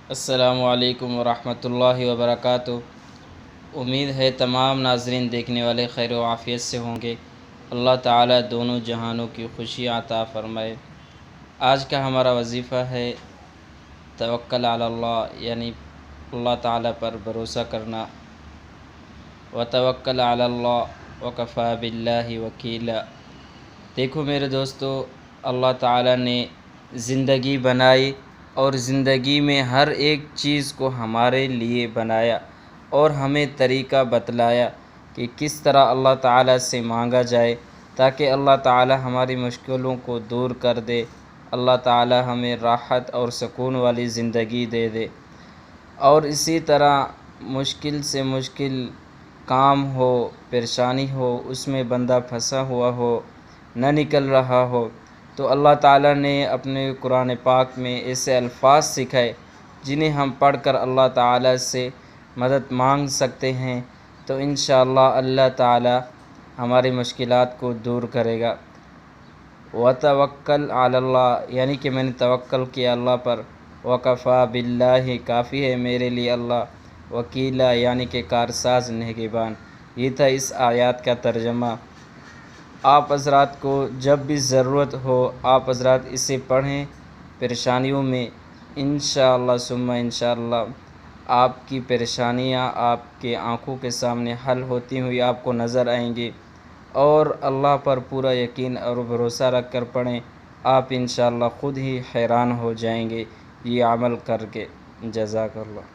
السلام علیکم ورحمۃ اللہ وبرکاتہ۔ امید ہے تمام ناظرین دیکھنے والے خیر و عافیت سے ہوں گے۔ اللہ تعالیٰ دونوں جہانوں کی خوشی عطا فرمائے۔ آج کا ہمارا وظیفہ ہے توکل علی اللہ، یعنی اللہ تعالیٰ پر بھروسہ کرنا۔ وتوکل علی اللہ وکفیٰ باللہ وکیلا۔ دیکھو میرے دوستو، اللہ تعالیٰ نے زندگی بنائی اور زندگی میں ہر ایک چیز کو ہمارے لیے بنایا اور ہمیں طریقہ بتلایا کہ کس طرح اللہ تعالیٰ سے مانگا جائے تاکہ اللہ تعالیٰ ہماری مشکلوں کو دور کر دے، اللہ تعالیٰ ہمیں راحت اور سکون والی زندگی دے دے۔ اور اسی طرح مشکل سے مشکل کام ہو، پریشانی ہو، اس میں بندہ پھنسا ہوا ہو، نہ نکل رہا ہو، تو اللہ تعالیٰ نے اپنے قرآن پاک میں ایسے الفاظ سکھائے جنہیں ہم پڑھ کر اللہ تعالیٰ سے مدد مانگ سکتے ہیں، تو انشاءاللہ اللہ تعالیٰ ہماری مشکلات کو دور کرے گا۔ وتوکل علی اللہ، یعنی کہ میں نے توکل کیا اللہ پر، وکفیٰ باللہ، کافی ہے میرے لیے اللہ، وکیلا، یعنی کہ کارساز نگہبان۔ یہ تھا اس آیات کا ترجمہ۔ آپ حضرات کو جب بھی ضرورت ہو آپ حضرات اسے پڑھیں پریشانیوں میں، انشاءاللہ ثم انشاءاللہ آپ کی پریشانیاں آپ کے آنکھوں کے سامنے حل ہوتی ہوئی آپ کو نظر آئیں گی، اور اللہ پر پورا یقین اور بھروسہ رکھ کر پڑھیں، آپ انشاءاللہ خود ہی حیران ہو جائیں گے یہ عمل کر کے۔ جزاک اللہ۔